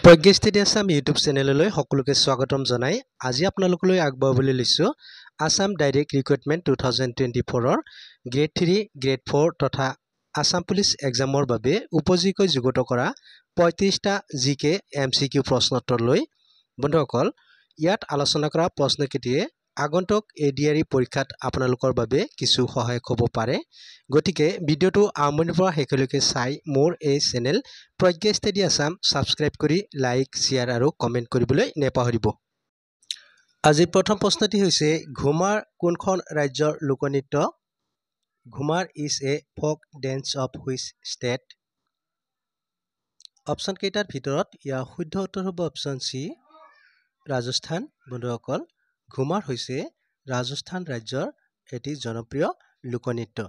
প্ৰজ্ঞা study Assam YouTube চেনেললৈ সকলোকে স্বাগতম জনাই আজি আপোনালোকলৈ আগবঢ়াবলৈ লৈছো আসাম ডাইৰেক্ট ৰিক্ৰুটমেণ্ট 2024 ৰ গ্ৰেড 3 গ্ৰেড 4 তথা আসাম পুলিচ এক্সামৰ বাবে উপযোগী যুগত কৰা 35টা জিকে এমসিকিউ প্ৰশ্নোত্তৰ লৈ বন্ধুসকল ইয়াত আলোচনা কৰা প্ৰশ্নকেইটিয়ে আগন্তুক এডিআৰই পৰীক্ষাত আপোনালোকৰ বাবে কিছু সহায়ক হ'ব পাৰে গতিকে ভিডিওটো আৰম্ভণিৰ পৰা শেষলৈকে চাই মোৰ এই চেনেল প্ৰজ্ঞা ষ্টাডি আসাম সাবস্ক্ৰাইব কৰি লাইক শেয়াৰ আৰু কমেন্ট কৰিবলৈ নেপাহৰিব আজি প্ৰথম প্ৰশ্নটি হৈছে ঘুমাৰ কোনখন ৰাজ্যৰ লোকনৃত্য Ghoomar is a folk dance of which state option কেইটাৰ ভিতৰত ইয়াৰ শুদ্ধ উত্তৰ হ'ব অপচন সি ৰাজস্থান বন্ধুসকল ঘুমাৰ হৈছে ৰাজস্থান ৰাজ্যৰ এটি জনপ্ৰিয় লোকনৃত্য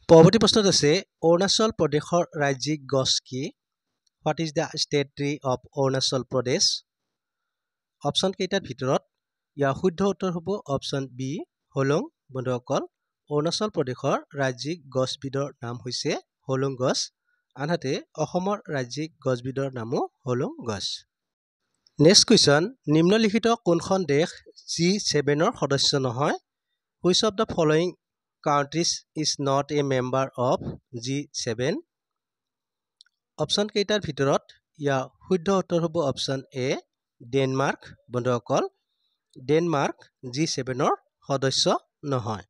পৰৱৰ্তী প্ৰশ্নত আছে অৰুণাচল প্ৰদেশৰ ৰাজ্যিক গছ কি What is the state tree of Arunachal Pradesh? Option কেইটাৰ ভিতৰত ইয়াৰ শুদ্ধ উত্তৰ হ'ব অপচন বি হলং বন্ধুসকল অৰুণাচল প্ৰদেশৰ ৰাজ্যিক গছবিধৰ নাম হৈছে হলং গছ আনহাতে অসমৰ ৰাজ্যিক গছবিধৰ নামো হলং গছ নেক্সট কুৱেশ্যন নিম্নলিখিত কোনখন দেশ G7 ৰ সদস্য নহয় Which of the following countries is not a member of G7 option কেইটাৰ ভিতৰত ইয়াৰ শুদ্ধ উত্তৰ হ'ব অপচন এ ডেনমাৰ্ক বন্ধুসকল ডেনমাৰ্ক G7 ৰ সদস্য নহয়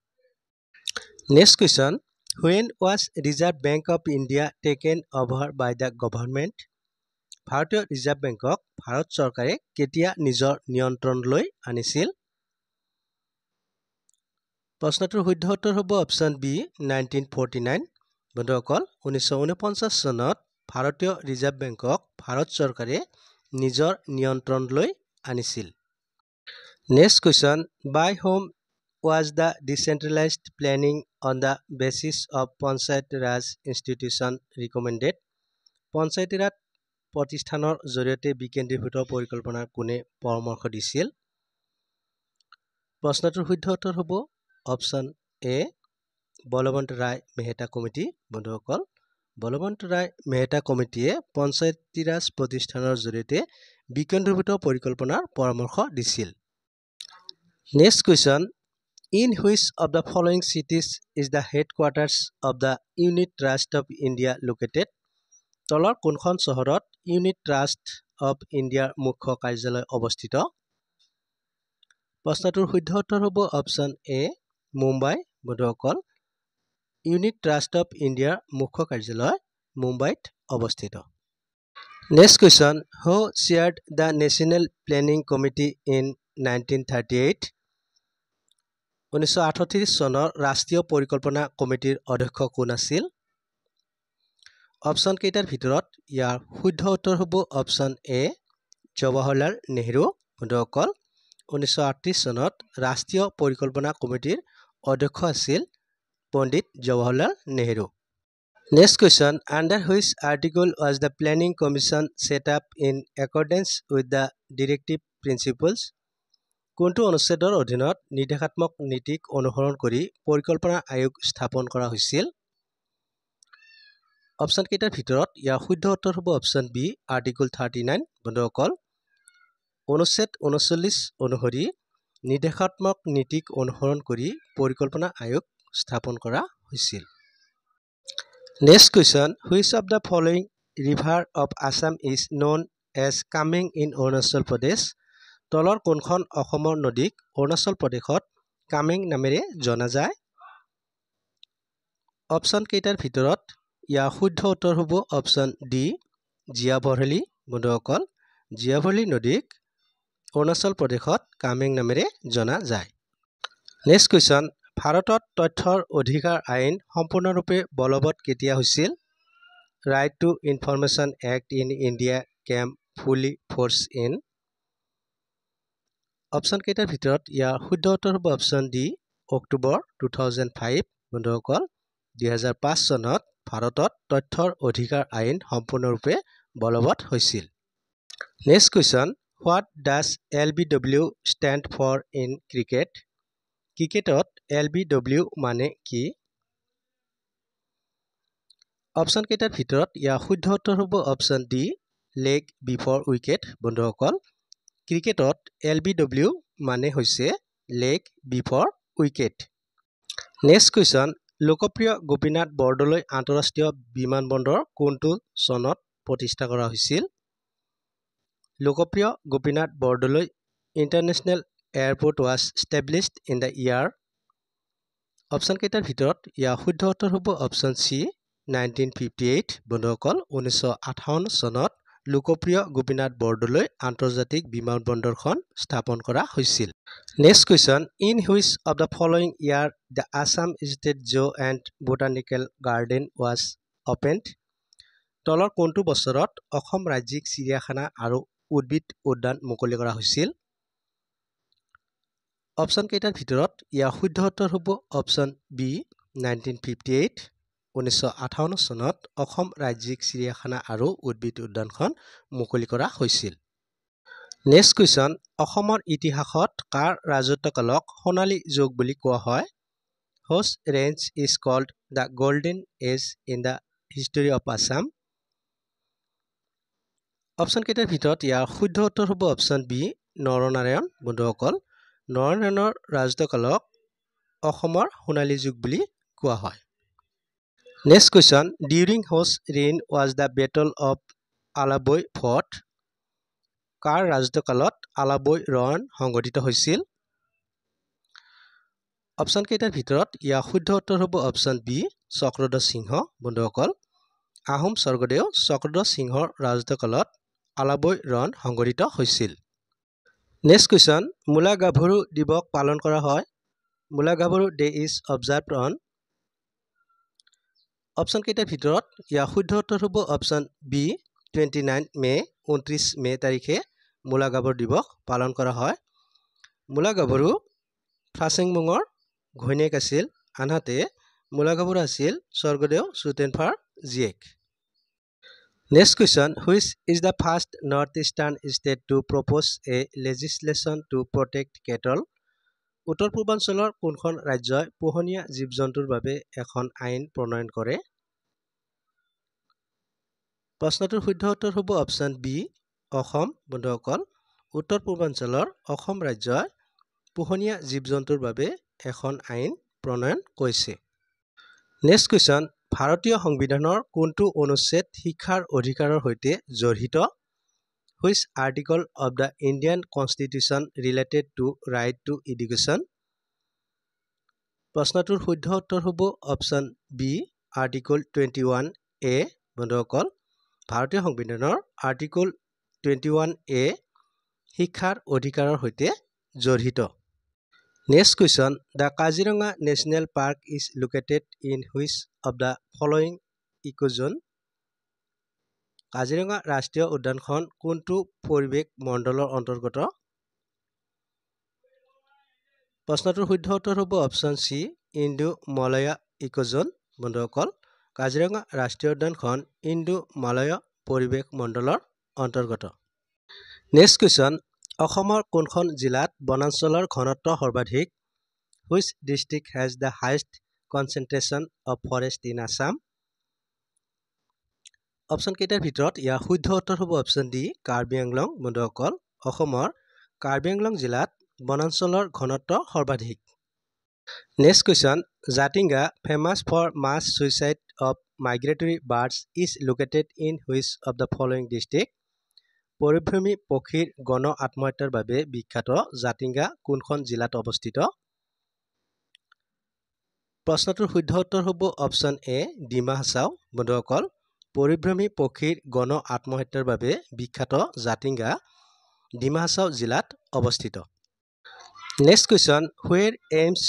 next question When was Reserve Bank of India taken over by the government ভাৰতীয় ৰিজাৰ্ভ বেংকক ভাৰত চৰকাৰে কেতিয়া নিজৰ নিয়ন্ত্ৰণলৈ আনিছিল প্ৰশ্নটোৰ শুদ্ধ উত্তৰ হ'ব অপচন বি 1949 বন্ধুসকল 1949 চনত ভাৰতীয় ৰিজাৰ্ভ বেংকক ভাৰত চৰকাৰে নিজৰ নিয়ন্ত্ৰণলৈ আনিছিল next question by whom was the decentralized planning on the basis of Panchayat Raj institution recommended Panchayati Raj প্ৰতিষ্ঠানৰ জৰিয়তে বিকেন্দ্ৰীভূত পৰিকল্পনাৰ কোনে পৰামৰ্শ দিছিল প্ৰশ্নটোৰ শুদ্ধ উত্তৰ হ'ব অপচন এ বলৱন্ত ৰায় মেহতা কমিটি বন্ধুসকল বলৱন্ত ৰায় মেহতা কমিটিয়ে পঞ্চায়তী ৰাজ প্ৰতিষ্ঠানৰ জৰিয়তে বিকেন্দ্ৰীভূত পৰিকল্পনাৰ পৰামৰ্শ দিছিল next question In which of the following cities is the headquarters of the Unit Trust of India located? তলৰ কোনখন চহৰত Unit Trust of India মুখ্য কাৰ্যালয় অৱস্থিত প্ৰশ্নটোৰ শুদ্ধ উত্তৰ হ'ব অপচন এ মুম্বাই বন্ধুসকল Unit Trust of India মুখ্য কাৰ্যালয় মুম্বাইত অৱস্থিত Next question Who chaired the National Planning Committee in 1938 1938 চনৰ ৰাষ্ট্ৰীয় পৰিকল্পনা কমিটিৰ অধ্যক্ষ কোন আছিল অপচন কেইটাৰ ভিতৰত ইয়াৰ শুদ্ধ উত্তৰ হ'ব অপচন এ জৱাহৰলাল নেহৰু বন্ধুসকল 1938 চনত ৰাষ্ট্ৰীয় পৰিকল্পনা কমিটিৰ অধ্যক্ষ আছিল পণ্ডিত Jawaharlal Nehru Next question Under which article was the Planning Commission set up in accordance with the directive principles কোনটো অনুচ্ছেদৰ অধীনত নিৰ্দেশাত্মক নীতিক অনুসৰণ কৰি পৰিকল্পনা আয়োগ স্থাপন কৰা হৈছিল অপচন কেইটাৰ ভিতৰত ইয়াৰ শুদ্ধ উত্তৰ হ'ব অপচন বি আৰ্টিকল 39 বন্ধুসকল অনুচ্ছেদ 39 অনুসৰি নিৰ্দেশাত্মক নীতিক অনুসৰণ কৰি পৰিকল্পনা আয়োগ স্থাপন কৰা হৈছিল Next question Which of the following river of Assam is known as Kameng in Arunachal Pradesh তলৰ কোনখন অসমৰ নদীক অৰুণাচল প্ৰদেশত কামেং নামেৰে জনা যায় অপচন কেইটাৰ ভিতৰত ইয়াৰ শুদ্ধ উত্তৰ হ'ব অপচন ডি জিয়াভৰলি বন্ধুসকল জিয়াভৰলি নদীক অৰুণাচল প্ৰদেশত কামেং নামেৰে জনা যায় নেক্সট কুৱেশ্যন ভাৰতত তথ্যৰ অধিকাৰ আইন সম্পূৰ্ণৰূপে বলবৎ কেতিয়া হৈছিল Right to Information Act in India came fully force in option কেইটাৰ ভিতৰত ইয়াৰ শুদ্ধ উত্তৰ হ'ব অপচন ডি অক্টোবৰ 2005 বন্ধুসকল 2005 চনত ভাৰতত তথ্যৰ অধিকাৰ আইন সম্পূৰ্ণৰূপে বলবৎ হৈছিল next question What does LBW stand for in cricket ক্ৰিকেটত LBW মানে কি অপচন কেইটাৰ ভিতৰত ইয়াৰ শুদ্ধ উত্তৰ হ'ব option D leg before wicket বন্ধুসকল ক্ৰিকেটত LBW মানে হৈছে leg before wicket next question লোকপ্ৰিয় গোপীনাথ বৰদলৈ আন্তঃৰাষ্ট্ৰীয় বিমানবন্দৰ কোনটো চনত প্ৰতিষ্ঠা কৰা হৈছিল লোকপ্ৰিয় Gopinath Bordoloi international airport was established in the year option কেইটাৰ ভিতৰত ইয়াৰ শুদ্ধ উত্তৰ হ'ব অপশ্যন চি 1958 বন্ধুসকল 1958 চনত লোকপ্ৰিয় গোপীনাথ বৰদলৈ আন্তৰ্জাতিক বিমানবন্দৰখন স্থাপন কৰা হৈছিল next question in which of the following year the Assam state zoo and botanical garden was opened তলৰ কোনটো বছৰত অসম ৰাজ্যিক চিৰিয়াখানা আৰু উদ্ভিদ উদ্যান মুকলি কৰা হৈছিল অপশ্যন কেইটাৰ ভিতৰত ইয়াৰ শুদ্ধ উত্তৰ হ'ব অপশ্যন বি 1958 1958 চনত অসম ৰাজ্যিক চিৰিয়াখানা আৰু উদ্ভিদ উদ্যানখন মুকলি কৰা হৈছিল নেক্সট কুৱেশ্যন অসমৰ ইতিহাসত কাৰ ৰাজত্বকালক সোণালী যুগ বুলি কোৱা হয় হোজ ৰেঞ্জ is called the golden age in the history of Assam option কেইটাৰ ভিতৰত ইয়াৰ শুদ্ধ উত্তৰ হ'ব অপশ্যন বি নৰনাৰায়ণ বন্ধুসকল নৰনাৰায়ণৰ ৰাজত্বকালক অসমৰ সোণালী যুগ বুলি কোৱা হয় next question during whose reign was the battle of Alaboi fought কাৰ ৰাজত্বকালত আলাবৈ ৰণ সংঘটিত হৈছিল অপশ্যন কেইটাৰ ভিতৰত ইয়াৰ শুদ্ধ উত্তৰ হ'ব অপশ্যন বি চক্ৰধ্বজ সিংহ বন্ধুসকল আহোম স্বৰ্গদেউ চক্ৰধ্বজ সিংহৰ ৰাজত্বকালত আলাবৈ ৰণ সংঘটিত হৈছিল নেক্সট কুৱেশ্যন মূলা গাভৰু দিৱস পালন কৰা হয় মূলা গাভৰু day is observed on option কেইটাৰ ভিতৰত ইয়াৰ শুদ্ধ উত্তৰ হ'ব অপশ্যন বি 29 মে 29 মে তাৰিখে মূলা গাভৰু দিৱস পালন কৰা হয় মূলা গাভৰু ফাচেংমুঙৰ ঘৈণীয়েক আছিল আনহাতে মূলা গাভৰু আছিল স্বৰ্গদেউ চুতেনফাৰ জীয়েক next question which is the first north eastern state to propose a legislation to protect cattle উত্তৰ পূৰ্বাঞ্চলৰ কোনখন ৰাজ্যই পোহনীয়া জীৱ জন্তুৰ বাবে এখন আইন প্ৰণয়ন কৰে প্ৰশ্নটোৰ শুদ্ধ উত্তৰ হ'ব অপশ্যন বি অসম বন্ধুসকল উত্তৰ পূৰ্বাঞ্চলৰ অসম ৰাজ্যই পোহনীয়া জীৱ জন্তুৰ বাবে এখন আইন প্ৰণয়ন কৰিছে নেক্সট কুৱেশ্যন ভাৰতীয় সংবিধানৰ কোনটো অনুচ্ছেদ শিক্ষাৰ অধিকাৰৰ সৈতে জড়িত which article of the Indian constitution related to right to education প্ৰশ্নটোৰ শুদ্ধ উত্তৰ হ'ব অপশ্যন বি আৰ্টিকল 21A বন্ধুসকল ভাৰতীয় সংবিধানৰ আৰ্টিকল 21A শিক্ষাৰ অধিকাৰৰ সৈতে জড়িত next question the Kaziranga national park is located in which of the following ecozone Kaziranga ৰাষ্ট্ৰীয় উদ্যানখন কোনটো পৰিৱেশ মণ্ডলৰ অন্তৰ্গত প্ৰশ্নটোৰ শুদ্ধ উত্তৰ হ'ব অপশ্যন চি ইণ্ডো মালয়া ইক'জোন বন্ধুসকল কাজিৰঙা ৰাষ্ট্ৰীয় উদ্যানখন ইণ্ডো মালয়া পৰিৱেশ মণ্ডলৰ অন্তৰ্গত নেক্সট কুৱেশ্যন অসমৰ কোনখন জিলাত বনাঞ্চলৰ ঘনত্ব সৰ্বাধিক which district has the highest concentration of forest in Assam option কেইটাৰ ভিতৰত ইয়াৰ শুদ্ধ উত্তৰ হ'ব অপশ্যন ডি কাৰ্বি আংলং বন্ধুসকল অসমৰ কাৰ্বি আংলং জিলাত বনাঞ্চলৰ ঘনত্ব সৰ্বাধিক next question Jatinga famous for mass suicide of migratory birds is located in which of the following district পৰিভ্ৰমী পক্ষীৰ গণ আত্মহত্যাৰ বাবে বিখ্যাত জাতিংগা কোনখন জিলাত অৱস্থিত প্ৰশ্নটোৰ শুদ্ধ উত্তৰ হ'ব অপশ্যন এ ডিমা হাছাও বন্ধুসকল পৰিভ্ৰমী পক্ষীৰ গণ আত্মহত্যাৰ বাবে বিখ্যাত জাতিংগা ডিমা হাছাও জিলাত অৱস্থিত next question where AIIMS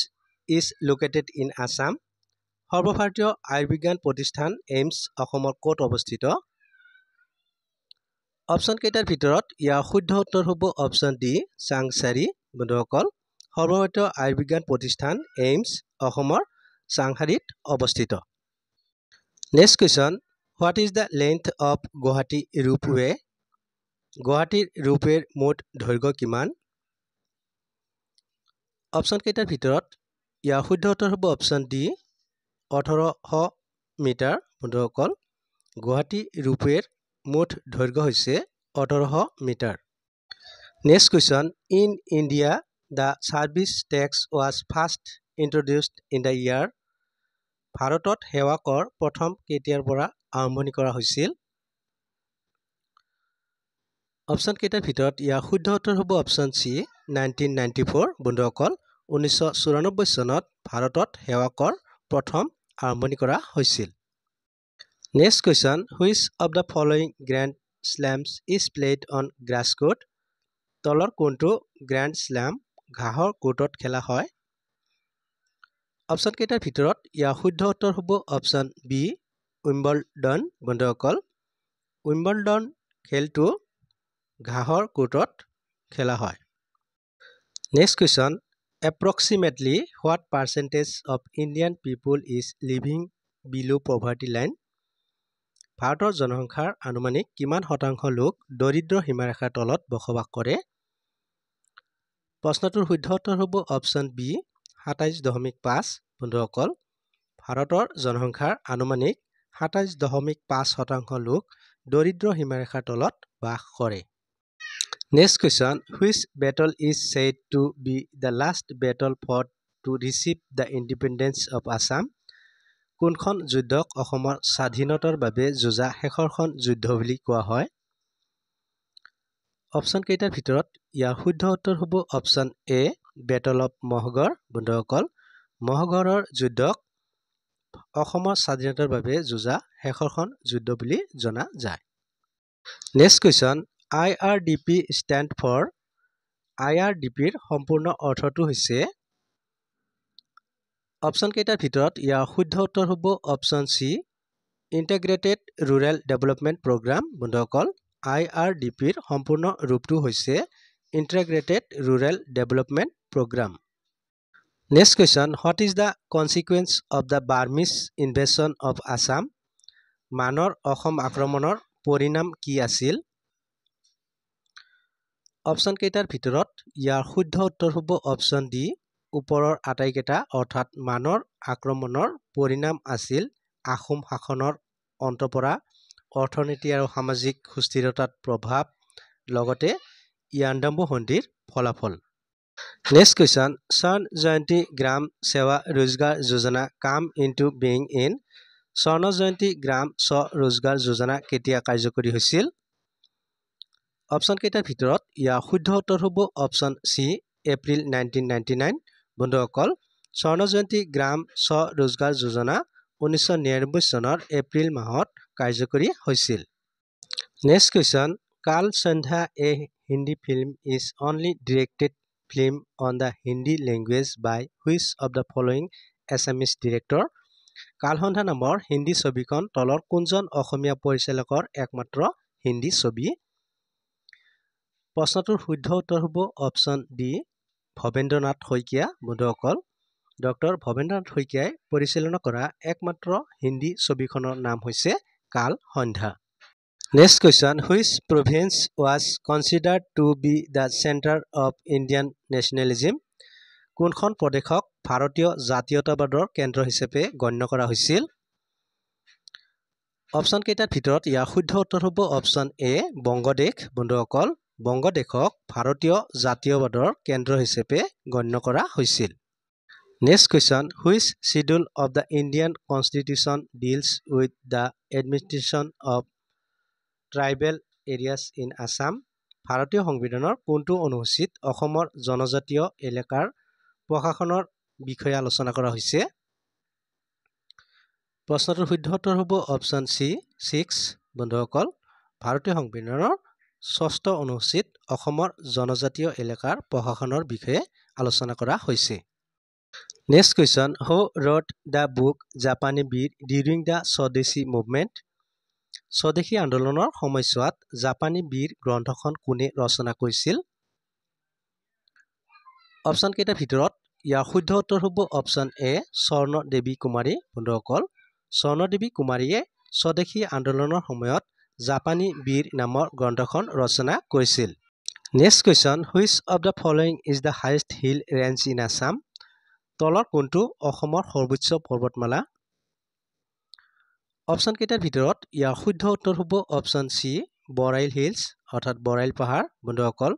is located in Assam সৰ্বভাৰতীয় আয়ুৰ্বিজ্ঞান প্ৰতিষ্ঠান এইমছ অসমৰ ক'ত অৱস্থিত অপশ্যন কেইটাৰ ভিতৰত ইয়াৰ শুদ্ধ উত্তৰ হ'ব অপশ্যন ডি চাংচাৰী বন্ধুসকল সৰ্বভাৰতীয় আয়ুৰ্বিজ্ঞান প্ৰতিষ্ঠান এইমছ অসমৰ চাংসাৰীত অৱস্থিত next question what is the length of Guwahati ropeway গুৱাহাটীৰ ৰোপৱেৰ মুঠ দৈৰ্ঘ্য কিমান অপশ্যন কেইটাৰ ভিতৰত ইয়াৰ শুদ্ধ উত্তৰ হ'ব অপশ্যন ডি 1800 মিটাৰ বন্ধুসকল গুৱাহাটী ৰোপৱেৰ মুঠ দৈৰ্ঘ্য হৈছে 1800 metre. Next question, in India the service tax was first introduced in the year. ভাৰতত সেৱা কৰ প্ৰথম কেতিয়াৰ পৰা আৰম্ভণি কৰা হৈছিল? অপশ্যন কেইটাৰ ভিতৰত ইয়াৰ শুদ্ধ উত্তৰ হ'ব অপশ্যন চি 1994। বন্ধুসকল 1994 চনত ভাৰতত সেৱা কৰ প্ৰথম আৰম্ভণি কৰা হৈছিল। Next question, which of the following grand slams is played on grass court. তলৰ কোনটো গ্ৰেণ্ড শ্লেম ঘাঁহৰ কোৰ্টত খেলা হয়? অপশ্যন কেইটাৰ ভিতৰত ইয়াৰ শুদ্ধ উত্তৰ হ'ব অপশ্যন বি উইম্বলডন। বন্ধুসকল উইম্বলডন খেলটো ঘাঁহৰ কোৰ্টত খেলা হয়। Next question, approximately what percentage of Indian people is living বিলো পভাৰ্টি লাইন। ভাৰতৰ জনসংখ্যাৰ আনুমানিক কিমান শতাংশ লোক দৰিদ্ৰ সীমাৰেখাৰ তলত বসবাস কৰে? প্ৰশ্নটোৰ শুদ্ধ উত্তৰ হ'ব অপশ্যন বি 27.5। বন্ধুসকল ভাৰতৰ জনসংখ্যাৰ আনুমানিক 27.5% লোক দৰিদ্ৰ সীমাৰেখাৰ তলত বাস কৰে। Next question, which battle is said to be the last battle fought to receive the independence of Assam. কোনখন যুদ্ধক অসমৰ স্বাধীনতাৰ বাবে যুঁজা শেষৰখন যুদ্ধ বুলি কোৱা হয়? অপশ্যন কেইটাৰ ভিতৰত ইয়াৰ শুদ্ধ উত্তৰ হ'ব অপশ্যন এ বেটল অফ মহগড়। বন্ধুসকল মহগড়ৰ যুদ্ধক অসমৰ স্বাধীনতাৰ বাবে যুঁজা শেষৰখন যুদ্ধ বুলি জনা যায়। Next question, IRDP stand for. IRDPৰ সম্পূৰ্ণ অৰ্থটো হৈছে? অপশ্যন কেইটাৰ ভিতৰত ইয়াৰ শুদ্ধ উত্তৰ হ'ব option C integrated rural development program. বন্ধুসকল IRDPৰ সম্পূৰ্ণ ৰূপটো হৈছে integrated rural development program. Next question, what is the consequence of the Burmese invasion of Assam. মানৰ অসম আক্ৰমণৰ পৰিণাম কি আছিল? অপশ্যন কেইটাৰ ভিতৰত ইয়াৰ শুদ্ধ উত্তৰ হ'ব অপশ্যন ডি ওপৰৰ আটাইকেইটা, অৰ্থাৎ মানৰ আক্ৰমণৰ পৰিণাম আছিল আহোম শাসনৰ অন্ত পৰা অৰ্থনীতি আৰু সামাজিক সুস্থিৰতাত প্ৰভাৱ, লগতে ইয়াণ্ডাবু সন্ধিৰ ফলাফল। নেক্সট কুৱেশ্যন, স্বৰ্ণ জয়ন্তী গ্ৰাম সেৱা ৰোজগাৰ যোজনা কাম into being in. Swarna Jayanti গ্ৰাম স্ব-ৰোজগাৰ যোজনা কেতিয়া কাৰ্যকৰী হৈছিল? অপশ্যন কেইটাৰ ভিতৰত ইয়াৰ শুদ্ধ উত্তৰ হ'ব অপশ্যন চি এপ্ৰিল 1999। বন্ধুসকল স্বৰ্ণ জয়ন্তী গ্ৰাম স্ব-ৰোজগাৰ যোজনা 1999 চনৰ এপ্ৰিল মাহত কাৰ্যকৰী হৈছিল। Next question, Kaal Sandhya a Hindi film is only directed film on the Hindi language by which of the following Assamese director. Kaalsandhya নামৰ হিন্দী ছবিখন তলৰ কোনজন অসমীয়া পৰিচালকৰ একমাত্ৰ হিন্দী ছবি? প্ৰশ্নটোৰ শুদ্ধ উত্তৰ হ'ব অপশ্যন ডি ভৱেন্দ্ৰনাথ শইকীয়া। বন্ধুসকল ডক্টৰ ভৱেন্দ্ৰনাথ শইকীয়াই পৰিচালনা কৰা একমাত্ৰ হিন্দী ছবিখনৰ নাম হৈছে Kaal Sandhya. Next question, which province was considered to be the centre of Indian nationalism. কোনখন প্ৰদেশক ভাৰতীয় জাতীয়তাবাদৰ কেন্দ্ৰ হিচাপে গণ্য কৰা হৈছিল? অপশ্যন কেইটাৰ ভিতৰত ইয়াৰ শুদ্ধ উত্তৰ হ'ব অপশ্যন এ বংগদেশ। বন্ধুসকল বংগদেশক ভাৰতীয় জাতীয়বাদৰ কেন্দ্ৰ হিচাপে গণ্য কৰা হৈছিল। Next question, which schedule of the Indian constitution deals with the administration of tribal areas in Assam. ভাৰতীয় সংবিধানৰ কোনটো অনুসূচীত অসমৰ জনজাতীয় এলেকাৰ প্ৰশাসনৰ বিষয়ে আলোচনা কৰা হৈছে? প্ৰশ্নটোৰ শুদ্ধ উত্তৰ হ'ব অপশ্যন চি 6। বন্ধুসকল ভাৰতীয় সংবিধানৰ 6ষ্ঠ অনুসূচীত অসমৰ জনজাতীয় এলেকাৰ প্ৰশাসনৰ বিষয়ে আলোচনা কৰা হৈছে। Next question, who ৰট the book জাপানী বীৰ ডিউৰিং দ্য স্বদেশী মুভমেণ্ট। স্বদেশী আন্দোলনৰ সময়ছোৱাত জাপানী বীৰ গ্ৰন্থখন কোনে ৰচনা কৰিছিল? অপশ্যন কেইটাৰ ভিতৰত ইয়াৰ শুদ্ধ উত্তৰ হ'ব অপশ্যন এ স্বৰ্ণদেৱী কুমাৰী। বন্ধুসকল স্বৰ্ণদেৱী কুমাৰীয়ে স্বদেশী আন্দোলনৰ সময়ত জাপানী বীৰ নামৰ গ্ৰন্থখন ৰচনা কৰিছিল। Next question, which of the following is the highest hill range in Assam. তলৰ কোনটো অসমৰ সৰ্বোচ্চ পৰ্বতমালা? অপশ্যন কেইটাৰ ভিতৰত ইয়াৰ শুদ্ধ উত্তৰ হ'ব অপশ্যন চি বৰাইল হিলছ অৰ্থাৎ বৰাইল পাহাৰ। বন্ধুসকল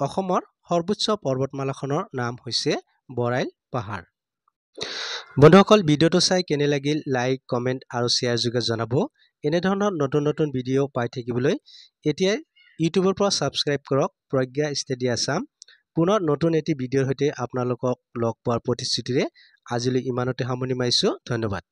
অসমৰ সৰ্বোচ্চ পৰ্বতমালাখনৰ নাম হৈছে বৰাইল পাহাৰ। বন্ধুসকল ভিডিঅ'টো চাই কেনে লাগিল লাইক কমেণ্ট আৰু শ্বেয়াৰ যোগে জনাব। এনেধৰণৰ নতুন নতুন ভিডিঅ' পাই থাকিবলৈ এতিয়াই ইউটিউবৰ পৰা ছাবস্ক্ৰাইব কৰক প্ৰজ্ঞা ষ্টাডি আসাম। পুনৰ নতুন এটি ভিডিঅ'ৰ সৈতে আপোনালোকক লগ পোৱাৰ প্ৰতিশ্ৰুতিৰে আজিলৈ ইমানতে সামৰণি মাৰিছোঁ। ধন্যবাদ।